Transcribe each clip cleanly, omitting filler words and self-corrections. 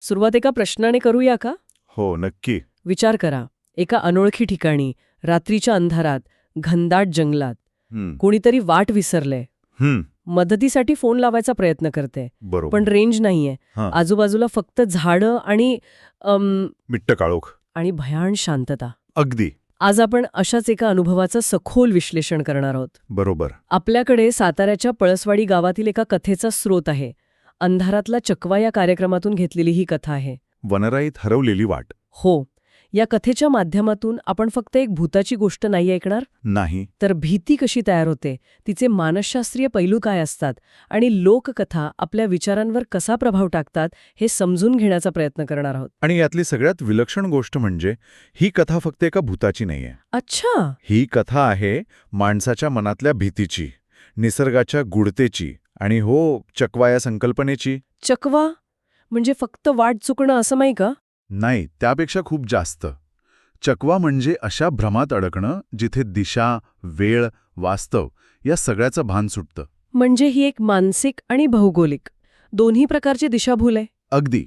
सुरुवात एका प्रश्नाने करूया का? हो, नक्की. विचार करा, एका अनोळखी ठिकाणी, रात्रीच्या अंधारात, घनदाट जंगलात, हं, कोणीतरी वाट विसरलंय. हं, मदतीसाठी फोन लावायचा प्रयत्न करते, बरोबर. पण रेंज नाहीये. हां, आजूबाजूला फक्त झाडं आणि मिट्ट काळोख. आणि भयान शांतता. अगदी. आज आपण अशाच एका अनुभवाचं सखोल विश्लेषण करणार आहोत. बरोबर. आपल्याकडे साताऱ्याच्या पळसवाडी गावातील एका कथेचा स्रोत आहे. अंधारातला चकवा या कार्यक्रमातून घेतलेली ही कथा आहे. वनराईत हरवलेली वाट. हो, या कथेच्या माध्यमातून आपण फक्त एक भूताची गोष्ट नाही ऐकणार, नाही. तर भीती कशी तयार होते, तिचे मानसशास्त्रीय पैलू काय असतात आणि लोककथा आपल्या विचारांवर कसा प्रभाव टाकतात हे समजून घेण्याचा प्रयत्न करणार आहोत. आणि यातली सगळ्यात विलक्षण गोष्ट म्हणजे ही कथा फक्त एका भूताची नाहीये. अच्छा. ही कथा आहे माणसाच्या मनातल्या भीतीची, निसर्गाच्या गुढतेची आणि हो, चकवा या संकल्पनेची. चकवा म्हणजे फक्त वाट चुकणं असं नाही का? नाही, त्यापेक्षा खूप जास्त. चकवा म्हणजे अशा भ्रमात अडकणं जिथे दिशा, वेळ, वास्तव या सगळ्याचं भान सुटतं. म्हणजे ही एक मानसिक आणि भौगोलिक दोन्ही प्रकारची दिशाभूल आहे. अगदी.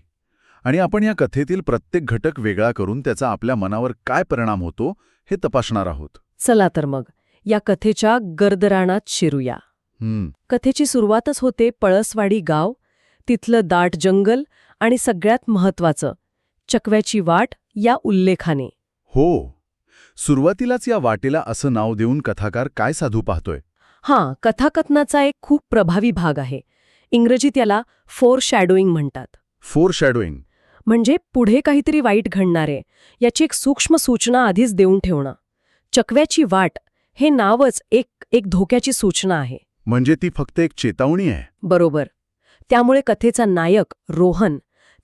आणि आपण या कथेतील प्रत्येक घटक वेगळा करून त्याचा आपल्या मनावर काय परिणाम होतो हे तपासणार आहोत. चला तर मग या कथेच्या गर्दराणात शिरूया. कथेची सुरुवातच होते पळसवाडी गाव, तिथलं दाट जंगल आणि सगळ्यात महत्वाचं चकव्याची वाट या उल्लेखाने. हो. सुरुवातीलाच या वाटेला असं नाव देऊन कथाकार काय साधू पाहतोय? हां, कथाकथनाचा एक खूप प्रभावी भाग आहे. इंग्रजीत याला फोरशॅडोईंग म्हणतात. फोरशॅडोईंग. म्हणजे पुढे काहीतरी वाईट घडणार आहे याची एक सूक्ष्म सूचना आधीच देऊन ठेवणं. चकव्याची वाट हे नावच एक धोक्याची सूचना आहे. म्हणजे ती फक्त एक चेतावणी आहे. बरोबर. त्यामुळे कथेचा नायक रोहन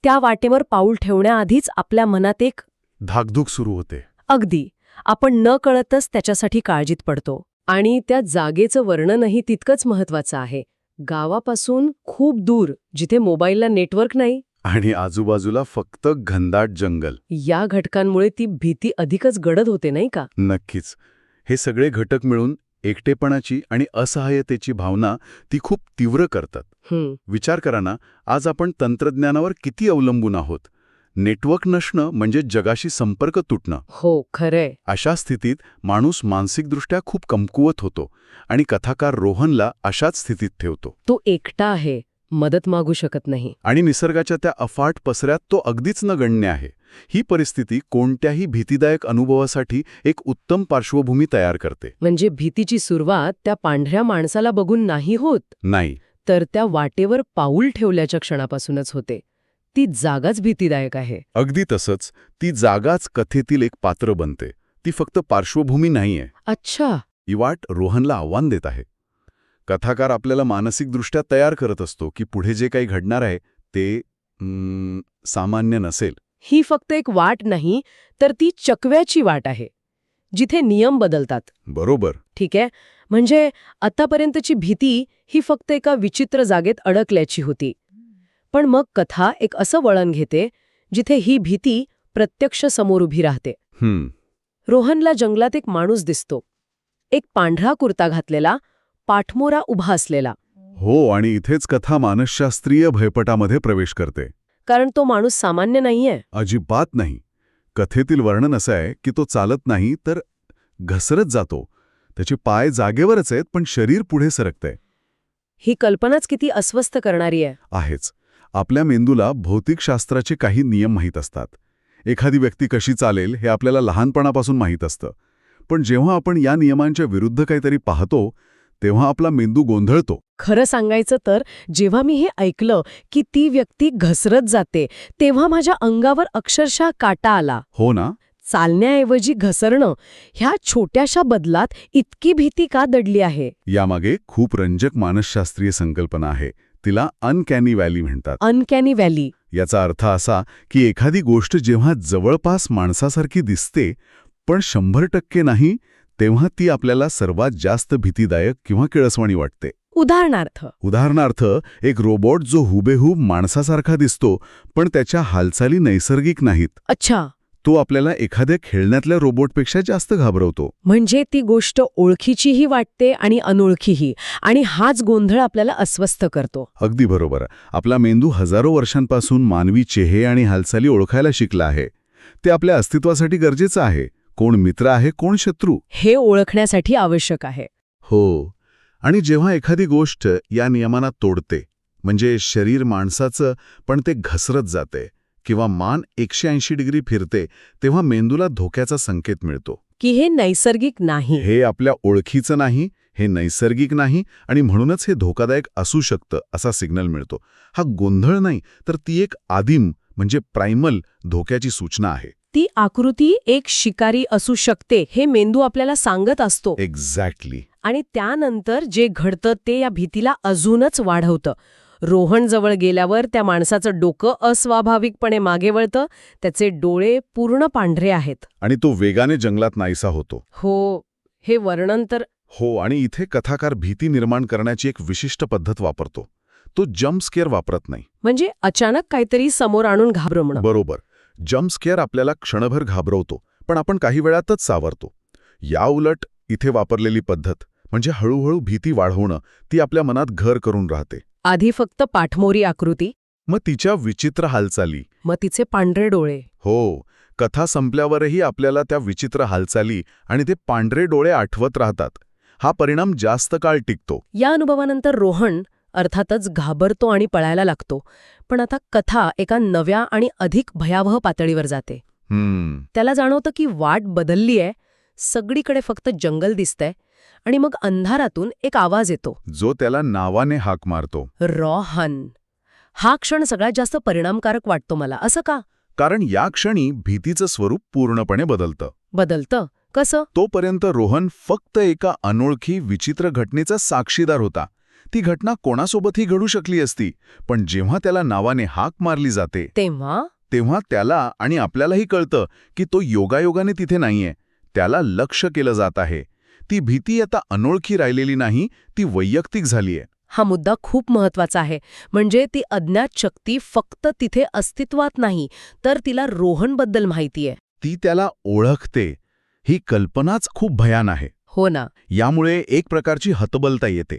त्या वाटेवर पाऊल ठेवण्याआधीच आपल्या मनात एक धाकधूक सुरू होते. अगदी आपण न कळतच त्याच्यासाठी काळजीत पडतो. आणि त्या जागेचं वर्णनही तितकंच महत्वाचं आहे. गावापासून खूप दूर, जिथे मोबाईलला नेटवर्क नाही. आणि आजूबाजूला फक्त घनदाट जंगल. या घटकांमुळे ती भीती अधिकच गडद होते नाही का? नक्कीच. हे सगळे घटक मिळून एकटेपणाची आणि असहाय्यतेची भावना ती खूप तीव्र करतात. विचार करा ना, आज आपण तंत्रज्ञानावर किती अवलंबून आहोत. नेटवर्क नसणं म्हणजे जगाशी संपर्क तुटणं. हो, खरंय. अशा स्थितीत माणूस मानसिकदृष्ट्या खूप कमकुवत होतो आणि कथाकार रोहनला अशाच स्थितीत ठेवतो. तो एकटा आहे, मदत मागू शकत नाही. आणि निसर्गाच्या त्या अफाट पसऱ्यात तो अगदीच नगण्य आहे. ही परिस्थिती कोणत्याही भीतीदायक अनुभवासाठी एक उत्तम पार्श्वभूमी तयार करते. म्हणजे भीतीची सुरुवात त्या पांढऱ्या माणसाला बघून नाही होत, नाही, तर त्या वाटेवर पाऊल ठेवल्याच्या क्षणापासूनच होते. ती जागाच भीतीदायक आहे. अगदी तसंच ती जागाच कथेतील एक पात्र बनते. ती फक्त पार्श्वभूमी नाहीये. अच्छा. ही वाट रोहनला आव्हान देत आहे. कथाकार आपल्याला मानसिकदृष्ट्या तयार करत असतो की पुढे जे काही घडणार आहे ते सामान्य नसेल. ही फक्त एक वाट नाही, तर ती चकव्याची वाट आहे, जिथे नियम बदलतात. बरोबर. ठीक आहे. म्हणजे आतापर्यंतची भीती ही फक्त एका विचित्र जागेत अडकल्याची होती. पण मग कथा एक असं वळण घेते जिथे ही भीती प्रत्यक्ष समोर उभी राहते. रोहनला जंगलात एक माणूस दिसतो. एक पांढरा कुर्ता घातलेला, पाठमोरा उभा असलेला. हो, आणि इथेच कथा मानसशास्त्रीय भयपटामध्ये प्रवेश करते. कारण तो माणूस सामान्य नाहीये. अजिबात नाही. कथेतील वर्णन असं आहे की तो चालत नाही तर घसरत जातो. त्याचे पाय जागेवरच आहेत पण शरीर पुढे सरकतंय. ही कल्पनाच किती अस्वस्थ करणारी आहे. आहेच. आपल्या मेंदूला भौतिकशास्त्राचे काही नियम माहीत असतात. एखादी व्यक्ती कशी चालेल हे आपल्याला लहानपणापासून माहीत असतं. पण जेव्हा आपण या नियमांच्या विरुद्ध काहीतरी पाहतो तेव्हा आपला मेंदू गोंधळतो. खरं सांगायचं तर जेव्हा मी हे ऐकलं की ती व्यक्ती घसरत जाते, तेव्हा माझ्या अंगावर अक्षरशः काटा आला. हो ना? चालण्याऐवजी घसरणं, ह्या छोट्याशा बदलात इतकी भीती का दडली आहे? यामागे खूप रंजक मानसशास्त्रीय संकल्पना आहे. तिला अनकॅनी व्हॅली म्हणतात. अनकॅनी व्हॅली. याचा अर्थ असा की एखादी गोष्ट जेव्हा जवळपास माणसासारखी दिसते पण 100% नाही, तेव्हा ती आपल्याला सर्वात जास्त भीतीदायक किंवा किळसवाणी वाटते. उदाहरणार्थ एक रोबोट जो हुबेहूब माणसासारखा दिसतो पण त्याच्या हालचाली नैसर्गिक नाहीत. अच्छा. तो आपल्याला एखाद्या खेळण्यातल्या रोबोटपेक्षा जास्त घाबरवतो. म्हणजे ती गोष्ट ओळखीचीही वाटते आणि अनोळखीही, आणि हाच गोंधळ आपल्याला अस्वस्थ करतो. अगदी बरोबर. आपला मेंदू हजारो वर्षांपासून मानवी चेहरे आणि हालचाली ओळखायला शिकला आहे. ते आपल्या अस्तित्वासाठी गरजेचं आहे. कोण मित्र आहे, कोण शत्रू, हे ओळखण्यासाठी आवश्यक आहे. हो. आणि जेव्हा एखादी गोष्ट या नियमांना तोडते, म्हणजे शरीर माणसाचं पण ते घसरत जाते किंवा मान 180 डिग्री फिरते, तेव्हा मेंदूला धोक्याचा संकेत मिळतो. की हे नैसर्गिक नाही. हे आपल्या ओळखीचं नाही, हे नैसर्गिक नाही आणि म्हणूनच हे धोकादायक असू शकतं असा सिग्नल मिळतो. हा गोंधळ नाही, तर ती एक आदिम म्हणजे प्रायमल धोक्याची सूचना आहे. ती आकृती एक शिकारी असू शकते हे मेंदू आपल्याला सांगत असतो. एक्झॅक्टली. आणि त्यानंतर जे घडतं ते या भीतीला अजूनच वाढवतं. रोहन जवळ गेल्यावर त्या माणसाचं डोकं अस्वाभाविकपणे मागे वळतं, त्याचे डोळे पूर्ण पांढरे आहेत. आणि तो वेगाने जंगलात नाहीसा होतो. हो, हे वर्णन तर हो, आणि इथे कथाकार भीती निर्माण करण्याची एक विशिष्ट पद्धत वापरतो. तो जम्प स्केअर वापरत नाही. म्हणजे अचानक काहीतरी समोर आणून घाबरवणं. बरोबर. जम्प स्केअर आपल्याला क्षणभर घाबरवतो, पण आपण काही वेळातच सावरतो. या उलट इथे वापरलेली पद्धत म्हणजे हळूहळू भीती वाढवणं, ती आपल्या मनात घर करून राहते. आधी फक्त पाठमोरी आकृती, मग तिच्या विचित्र हालचाली. मग तिचे पांढरे डोळे. हो, कथा संपल्यावरही आपल्याला त्या विचित्र हालचाली आणि ते पांढरे डोळे आठवत राहतात. हा परिणाम जास्त काळ टिकतो. या अनुभवानंतर रोहन अर्थातच घाबरतो आणि पळायला लागतो. पण आता कथा एका नव्या आणि अधिक भयावह पातळीवर जाते. त्याला जाणवतं की वाट बदलली आहे, सगळीकडे फक्त जंगल दिसतंय, आणि मग अंधारातून एक आवाज येतो, जो त्याला नावाने हाक मारतो. रोहन. हा क्षण सगळ्यात जास्त परिणामकारक वाटतो मला. असं का? कारण या क्षणी भीतीचं स्वरूप पूर्णपणे बदलतं. बदलतं कसं? तोपर्यंत रोहन फक्त एका अनोळखी विचित्र घटनेचा साक्षीदार होता. ती घटना कोणासोबतही घडू शकली असती, पण जेव्हा त्याला नावाने हाक मारली जाते तेव्हा त्याला आणि आपल्यालाही कळतं की तो योगायोगाने तिथे नाहीये. त्याला लक्ष केलं जात आहे. ती भीती आता अनोळखी राहिलेली नाही, ती वैयक्तिक झालीये. हा मुद्दा खूप महत्वाचा आहे. म्हणजे ती अज्ञात शक्ती फक्त तिथे अस्तित्वात नाही, तर तिला रोहनबद्दल माहितीये. ती त्याला ओळखते. ही कल्पनाच खूप भयान आहे. हो ना. यामुळे एक प्रकारची हतबलता येते.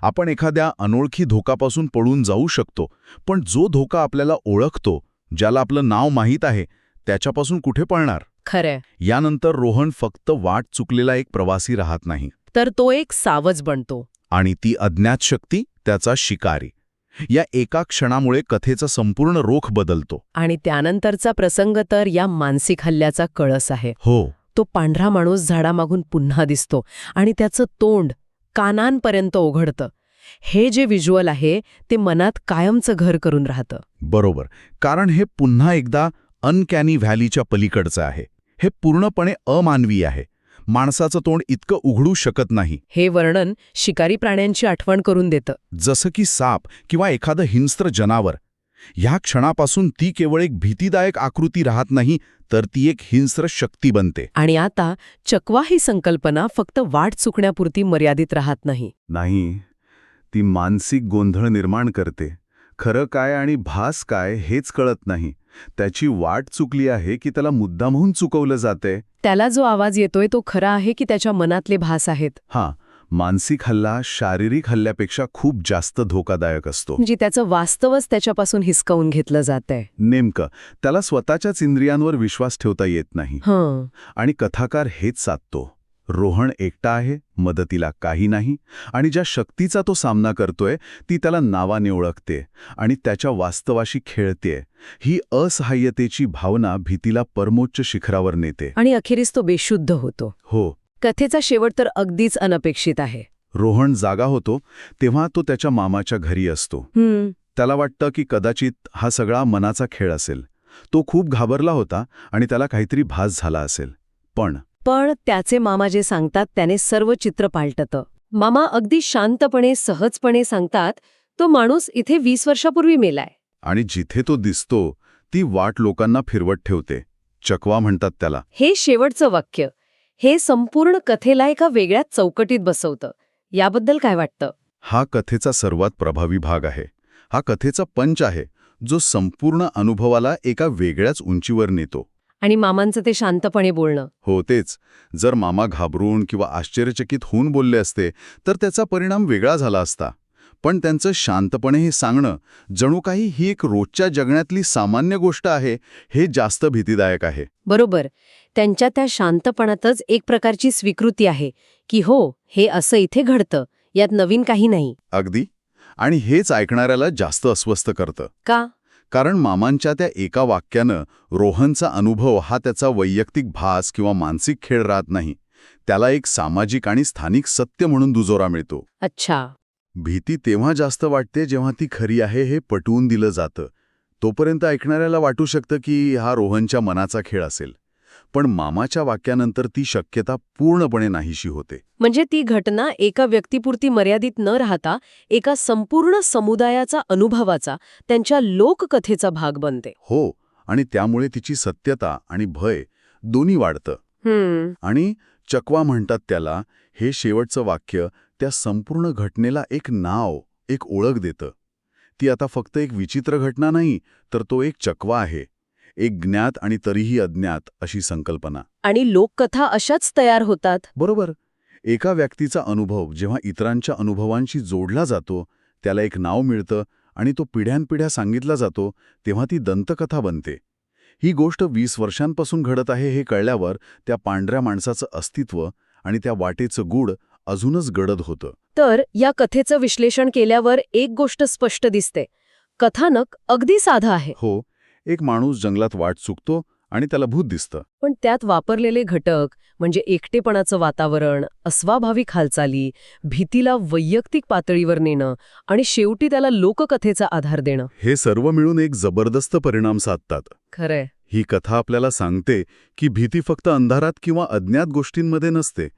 आपण एखाद्या अनोळखी धोकापासून पळून जाऊ शकतो, पण जो धोका आपल्याला ओळखतो, ज्याला आपलं नाव माहीत आहे, त्याच्यापासून कुठे पळणार? खरंय. यानंतर रोहन फक्त वाट चुकलेला एक प्रवासी राहत नाही, तर तो एक सावज बनतो. आणि ती अज्ञात शक्ती त्याचा शिकारी. या एका क्षणामुळे कथेचा संपूर्ण रोख बदलतो. आणि त्यानंतरचा प्रसंग तर या मानसिक हल्ल्याचा कळस आहे. हो. तो पांढरा माणूस झाडामागून पुन्हा दिसतो आणि त्याचं तोंड कानांपर्यंत ओघळतं. हे जे व्हिज्युअल आहे ते मनात कायमचं घर करून राहतं. बरोबर. कारण हे पुन्हा एकदा अनकॅनी व्हॅलीच्या पलीकडचं आहे. हे पूर्णपणे अमानवी आहे. माणसाचं तोंड इतकं उघडू शकत नाही. हे वर्णन शिकारी प्राण्यांची आठवण करून देतं. जसं की साप किंवा एखादं हिंस्त्र जनावर. ह्या क्षणापासून ती केवळ एक भीतीदायक आकृती राहत नाही, तर ती एक हिंस्त्र शक्ती बनते. आणि आता चकवा ही संकल्पना फक्त वाट चुकण्यापुरती मर्यादित राहत नाही. नाही, ती मानसिक गोंधळ निर्माण करते. खरं काय आणि भास काय हेच कळत नाही. त्याची वाट चुकली आहे की त्याला मुद्दामहून चुकवलं जाते. त्याला जो आवाज येतोय तो खरा आहे की त्याच्या मनातले भास आहेत. हां, मानसिक हल्ला शारीरिक हल्ल्यापेक्षा खूप जास्त धोकादायक असतो. म्हणजे त्याचं वास्तवच त्याच्यापासून हिसकावून घेतलं जातंय. नेमकं त्याला स्वतःच्याच इंद्रियांवर विश्वास ठेवता येत नाही. आणि कथाकार हेच साधतो. रोहन एकटा आहे, मदतीला काही नाही, आणि ज्या शक्तीचा तो सामना करतोय ती त्याला नावाने ओळखते आणि त्याच्या वास्तवाशी खेळतेय. ही असहाय्यतेची भावना भीतीला परमोच्च शिखरावर नेते. आणि अखेरीस तो बेशुद्ध होतो. हो. कथेचा शेवट तर अगदीच अनपेक्षित आहे. रोहन जागा होतो तेव्हा तो त्याच्या मामाच्या घरी असतो. त्याला वाटतं की कदाचित हा सगळा मनाचा खेळ असेल. तो खूप घाबरला होता आणि त्याला काहीतरी भास झाला असेल. पण त्याचे मामा जे सांगतात त्याने सर्व चित्र पालटतं. मामा अगदी शांतपणे सहजपणे सांगतात, तो माणूस इथे 20 वर्षापूर्वी मेलाय. आणि जिथे तो दिसतो ती वाट लोकांना फिरवत ठेवते. चकवा म्हणतात त्याला. हे शेवटचं वाक्य हे संपूर्ण कथेला एका वेगळ्याच चौकटीत बसवतं. याबद्दल काय वाटतं? हा कथेचा सर्वात प्रभावी भाग आहे. हा कथेचा पंच आहे जो संपूर्ण अनुभवाला एका वेगळ्याच उंचीवर नेतो. आणि मामांचं ते शांतपणे बोलणं. हो तेच. जर मामा घाबरून किंवा आश्चर्यचकित होऊन बोलले असते तर त्याचा परिणाम वेगळा झाला असता. पण त्यांचं शांतपणे हे सांगणं जणू काही ही एक रोजच्या जगण्यातली सामान्य गोष्ट आहे, हे जास्त भीतीदायक आहे. बरोबर. त्यांच्या त्या शांतपणातच एक प्रकारची स्वीकृती आहे की हो, हे असं इथे घडतं, यात नवीन काही नाही. अगदी. आणि हेच ऐकणाऱ्याला जास्त अस्वस्थ करतं. का? कारण मामांच्या त्या एका वाक्यानं रोहनचा अनुभव हा त्याचा वैयक्तिक भास किंवा मानसिक खेळ राहत नाही. त्याला एक सामाजिक आणि स्थानिक सत्य म्हणून दुजोरा मिळतो. अच्छा. भीती तेव्हा जास्त वाटते जेव्हा ती खरी आहे हे पटवून दिलं जातं. तोपर्यंत ऐकणाऱ्याला वाटू शकतं की हा रोहनच्या मनाचा खेळ असेल. पण मामाच्या वाक्यानंतर ती शक्यता पूर्णपणे नाहीशी होते. म्हणजे ती घटना एका व्यक्तीपुरती मर्यादित न राहता एका संपूर्ण समुदायाचा अनुभवाचा, त्यांच्या लोककथेचा भाग बनते. हो, आणि त्यामुळे तिची सत्यता आणि भय दोन्ही वाढतं. आणि चकवा म्हणतात त्याला, हे शेवटचं वाक्य त्या संपूर्ण घटनेला एक नाव, एक ओळख देतं. ती आता फक्त एक विचित्र घटना नाही, तर तो एक चकवा आहे. एक ज्ञात आणि तरीही अज्ञात अशी संकल्पना. आणि लोककथा अशाच तयार होतात. बरोबर. एका व्यक्तीचा अनुभव जेव्हा इतरांच्या अनुभवांशी जोडला जातो, त्याला एक नाव मिळतं आणि तो पिढ्यानपिढ्या सांगितला जातो, तेव्हा ती दंतकथा बनते. ही गोष्ट 20 वर्षांपासून घडत आहे हे कळल्यावर त्या पांढऱ्या माणसाचं अस्तित्व आणि त्या वाटेचं गूढ अजूनच गडद होतं. तर या कथेचं विश्लेषण केल्यावर एक गोष्ट स्पष्ट दिसते. कथानक अगदी साधं आहे. हो, एक माणूस जंगलात वाट चुकतो आणि त्याला भूत दिसतं. पण त्यात वापरलेले घटक म्हणजे एकटेपणाचं वातावरण, अस्वाभाविक हालचाली, भीतीला वैयक्तिक पातळीवर नेणं आणि शेवटी त्याला लोककथेचा आधार देणं, हे सर्व मिळून एक जबरदस्त परिणाम साधतात. खरंय. ही कथा आपल्याला सांगते की भीती फक्त अंधारात किंवा अज्ञात गोष्टींमध्ये नसते.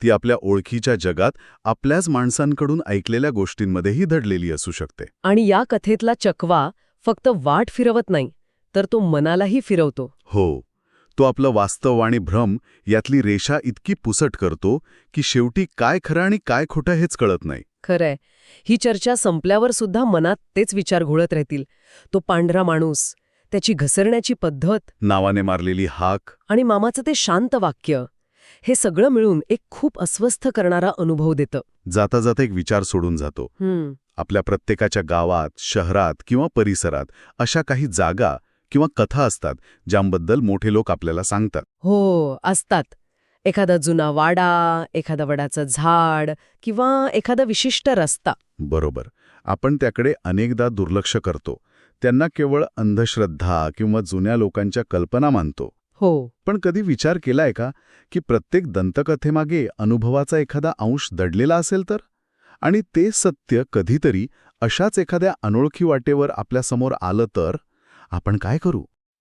ती आपल्या ओळखीच्या जगात आपल्याच माणसांकडून ऐकलेल्या गोष्टींमध्येही दडलेली असू शकते. आणि या कथेतला चकवा फक्त वाट फिरवत नाही, तर तो मनालाही फिरवतो. हो, तो आपलं वास्तव आणि भ्रम यातली रेषा इतकी पुसट करतो की शेवटी काय खरं आणि काय खोटं हेच कळत नाही. खरंय. ही चर्चा संपल्यावर सुद्धा मनात तेच विचार घोळत राहतील. तो पांढरा माणूस, त्याची घसरण्याची पद्धत, नावाने मारलेली हाक आणि मामाचं ते शांत वाक्य, हे सगळं मिळून एक खूप अस्वस्थ करणारा अनुभव देतं. जाता जाता एक विचार सोडून जातो. आपल्या प्रत्येकाच्या गावात, शहरात किंवा परिसरात अशा काही जागा किंवा कथा असतात ज्यांबद्दल मोठे लोक आपल्याला सांगतात. हो, असतात. एखादा जुना वाडा, एखादा वडाचं झाड किंवा एखादा विशिष्ट रस्ता. बरोबर. आपण त्याकडे अनेकदा दुर्लक्ष करतो. त्यांना केवळ अंधश्रद्धा किंवा जुन्या लोकांच्या कल्पना मानतो. हो. पण कधी विचार केलाय का की प्रत्येक दंतकथेमागे अनुभवाचा एखादा अंश दडलेला असेल तर? आणि ते सत्य कधीतरी अशाच एखाद्या अनोळखी वाटेवर आपल्यासमोर आलं तर आपण काय करू?